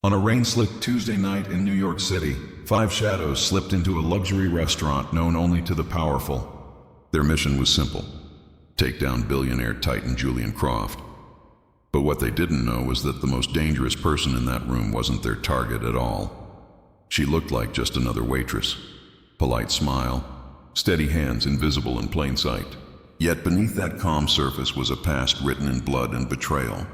On a rain-slicked Tuesday night in New York City, five shadows slipped into a luxury restaurant known only to the powerful. Their mission was simple: take down billionaire titan Julian Croft. But what they didn't know was that the most dangerous person in that room wasn't their target at all. She looked like just another waitress. Polite smile, steady hands invisible in plain sight. Yet beneath that calm surface was a past written in blood and betrayal.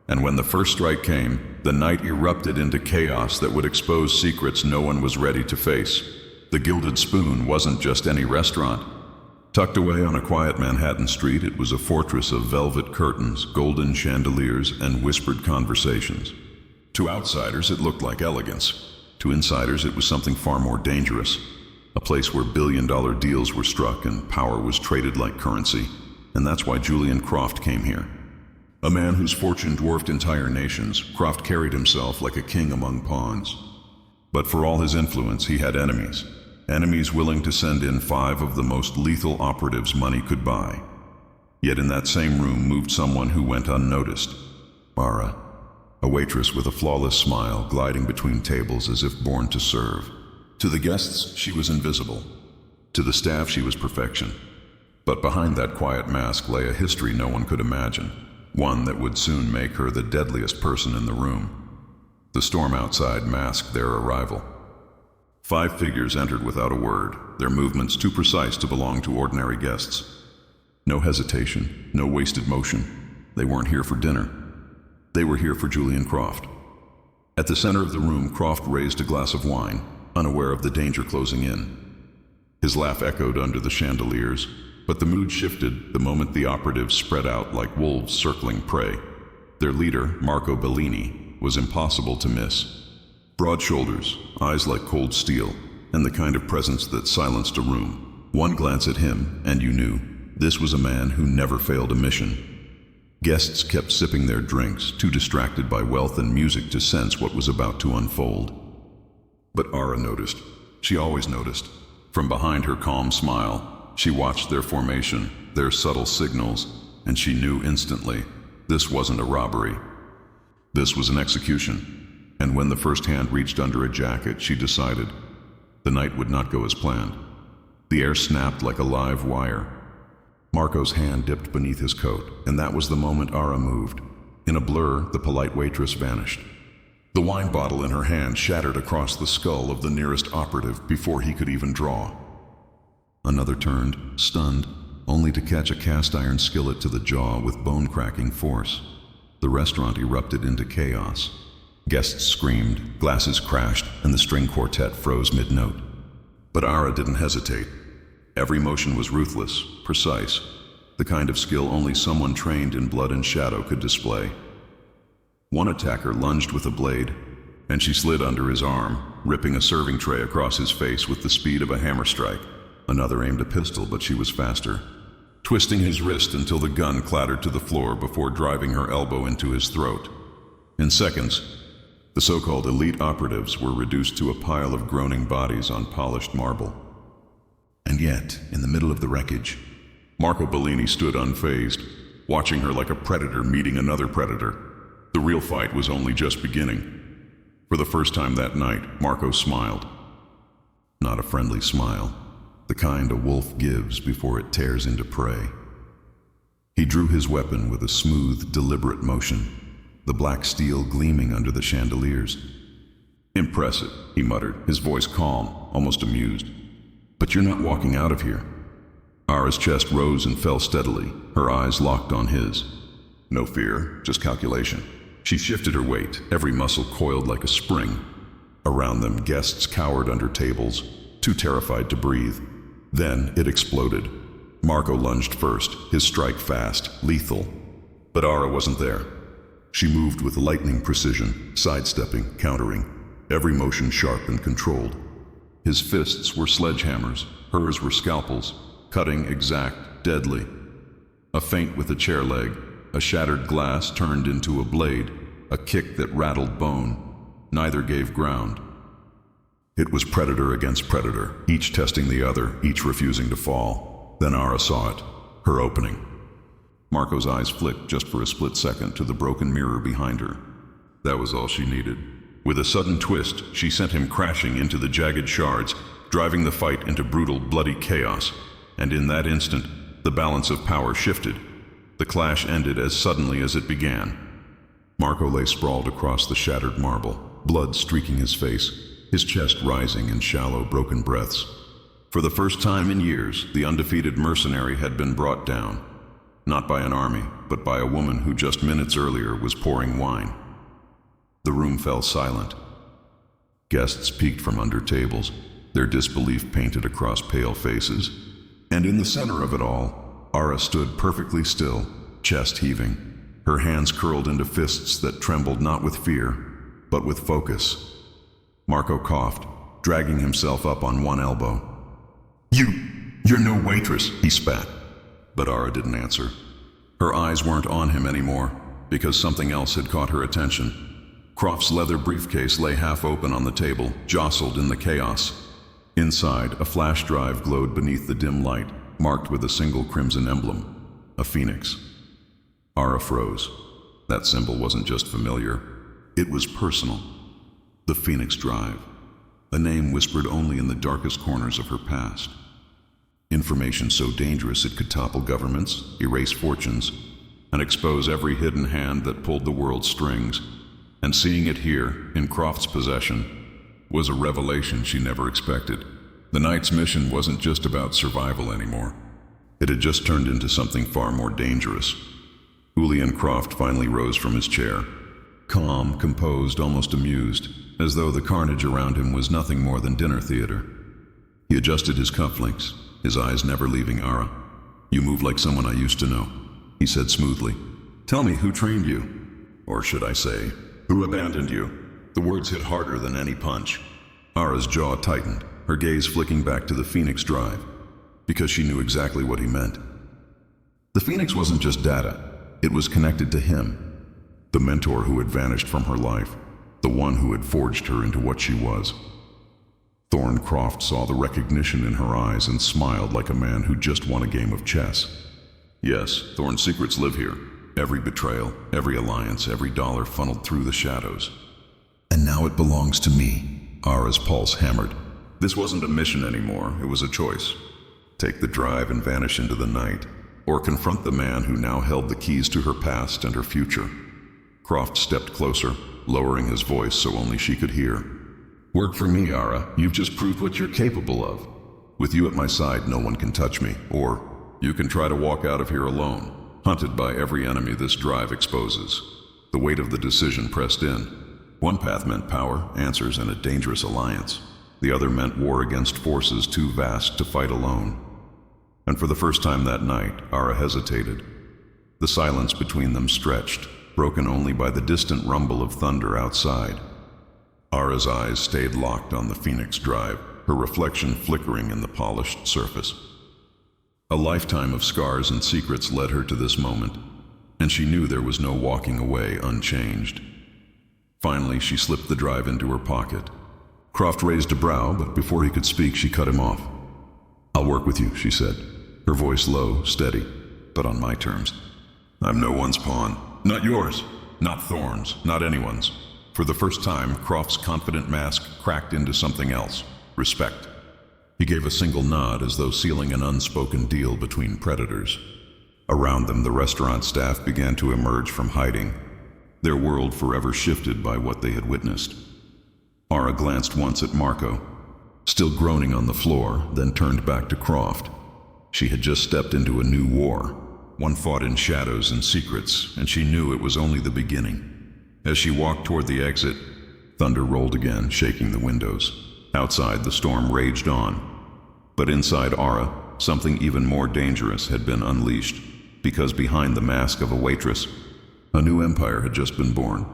And when the first strike came, the night erupted into chaos that would expose secrets no one was ready to face. The Gilded Spoon wasn't just any restaurant. Tucked away on a quiet Manhattan street, it was a fortress of velvet curtains, golden chandeliers, and whispered conversations. To outsiders, it looked like elegance. To insiders, it was something far more dangerous. A place where billion-dollar deals were struck and power was traded like currency. And that's why Julian Croft came here. A man whose fortune dwarfed entire nations, Croft carried himself like a king among pawns. But for all his influence, he had enemies. Enemies willing to send in 5 of the most lethal operatives money could buy. Yet in that same room moved someone who went unnoticed. Mara, a waitress with a flawless smile gliding between tables as if born to serve. To the guests, she was invisible. To the staff, she was perfection. But behind that quiet mask lay a history no one could imagine. One that would soon make her the deadliest person in the room. The storm outside masked their arrival. 5 figures entered without a word, their movements too precise to belong to ordinary guests. No hesitation, no wasted motion. They weren't here for dinner. They were here for Julian Croft. At the center of the room, Croft raised a glass of wine, unaware of the danger closing in. His laugh echoed under the chandeliers, but the mood shifted the moment the operatives spread out like wolves circling prey. Their leader, Marco Bellini, was impossible to miss. Broad shoulders, eyes like cold steel, and the kind of presence that silenced a room. One glance at him, and you knew this was a man who never failed a mission. Guests kept sipping their drinks, too distracted by wealth and music to sense what was about to unfold. But Ara noticed. She always noticed. From behind her calm smile, she watched their formation, their subtle signals, and she knew instantly this wasn't a robbery. This was an execution. And when the first hand reached under a jacket, she decided the night would not go as planned. The air snapped like a live wire. Marco's hand dipped beneath his coat, and that was the moment Ara moved. In a blur, the polite waitress vanished. The wine bottle in her hand shattered across the skull of the nearest operative before he could even draw. Another turned, stunned, only to catch a cast-iron skillet to the jaw with bone-cracking force. The restaurant erupted into chaos. Guests screamed, glasses crashed, and the string quartet froze mid-note. But Ara didn't hesitate. Every motion was ruthless, precise, the kind of skill only someone trained in blood and shadow could display. One attacker lunged with a blade, and she slid under his arm, ripping a serving tray across his face with the speed of a hammer strike. Another aimed a pistol, but she was faster, twisting his wrist until the gun clattered to the floor before driving her elbow into his throat. In seconds, the so-called elite operatives were reduced to a pile of groaning bodies on polished marble. And yet, in the middle of the wreckage, Marco Bellini stood unfazed, watching her like a predator meeting another predator. The real fight was only just beginning. For the first time that night, Marco smiled. Not a friendly smile. The kind a wolf gives before it tears into prey. He drew his weapon with a smooth, deliberate motion, the black steel gleaming under the chandeliers. "Impressive," he muttered, his voice calm, almost amused. "But you're not walking out of here." Ara's chest rose and fell steadily, her eyes locked on his. No fear, just calculation. She shifted her weight, every muscle coiled like a spring. Around them, guests cowered under tables, too terrified to breathe. Then it exploded. Marco lunged first, his strike fast, lethal. But Ara wasn't there. She moved with lightning precision, sidestepping, countering, every motion sharp and controlled. His fists were sledgehammers, hers were scalpels, cutting, exact, deadly. A feint with a chair leg, a shattered glass turned into a blade, a kick that rattled bone. Neither gave ground. It was predator against predator, each testing the other, each refusing to fall. Then Ara saw it, her opening. Marco's eyes flicked just for a split second to the broken mirror behind her. That was all she needed. With a sudden twist, she sent him crashing into the jagged shards, driving the fight into brutal, bloody chaos. And in that instant, the balance of power shifted. The clash ended as suddenly as it began. Marco lay sprawled across the shattered marble, blood streaking his face, his chest rising in shallow, broken breaths. For the first time in years, the undefeated mercenary had been brought down, not by an army, but by a woman who just minutes earlier was pouring wine. The room fell silent. Guests peeked from under tables, their disbelief painted across pale faces. And in the center of it all, Ara stood perfectly still, chest heaving, her hands curled into fists that trembled not with fear, but with focus. Marco coughed, dragging himself up on one elbow. You're no waitress, he spat. But Ara didn't answer. Her eyes weren't on him anymore, because something else had caught her attention. Croft's leather briefcase lay half open on the table, jostled in the chaos. Inside, a flash drive glowed beneath the dim light, marked with a single crimson emblem, a phoenix. Ara froze. That symbol wasn't just familiar, it was personal. The Phoenix Drive, a name whispered only in the darkest corners of her past. Information so dangerous it could topple governments, erase fortunes, and expose every hidden hand that pulled the world's strings. And seeing it here, in Croft's possession, was a revelation she never expected. The night's mission wasn't just about survival anymore. It had just turned into something far more dangerous. Julian Croft finally rose from his chair, calm, composed, almost amused, as though the carnage around him was nothing more than dinner theater. He adjusted his cufflinks, his eyes never leaving Ara. "You move like someone I used to know," he said smoothly. "Tell me who trained you. Or should I say, who abandoned you?" The words hit harder than any punch. Ara's jaw tightened, her gaze flicking back to the Phoenix Drive, because she knew exactly what he meant. The Phoenix wasn't just data, it was connected to him, the mentor who had vanished from her life, the one who had forged her into what she was. Thorne Croft saw the recognition in her eyes and smiled like a man who just won a game of chess. Yes, Thorne's secrets live here. Every betrayal, every alliance, every dollar funneled through the shadows. And now it belongs to me, Ara's pulse hammered. This wasn't a mission anymore, it was a choice. Take the drive and vanish into the night, or confront the man who now held the keys to her past and her future. Croft stepped closer, lowering his voice so only she could hear. "Work for me, Ara. You've just proved what you're capable of. With you at my side, no one can touch me, or you can try to walk out of here alone, hunted by every enemy this drive exposes." The weight of the decision pressed in. One path meant power, answers, and a dangerous alliance. The other meant war against forces too vast to fight alone. And for the first time that night, Ara hesitated. The silence between them stretched, broken only by the distant rumble of thunder outside. Ara's eyes stayed locked on the Phoenix Drive, her reflection flickering in the polished surface. A lifetime of scars and secrets led her to this moment, and she knew there was no walking away unchanged. Finally, she slipped the drive into her pocket. Croft raised a brow, but before he could speak, she cut him off. "I'll work with you," she said, her voice low, steady, but on my terms. "I'm no one's pawn. Not yours. Not Thorne's. Not anyone's." For the first time, Croft's confident mask cracked into something else. Respect. He gave a single nod as though sealing an unspoken deal between predators. Around them, the restaurant staff began to emerge from hiding, their world forever shifted by what they had witnessed. Ara glanced once at Marco, still groaning on the floor, then turned back to Croft. She had just stepped into a new war, one fought in shadows and secrets, and she knew it was only the beginning. As she walked toward the exit, thunder rolled again, shaking the windows. Outside, the storm raged on. But inside Ara, something even more dangerous had been unleashed, because behind the mask of a waitress, a new empire had just been born.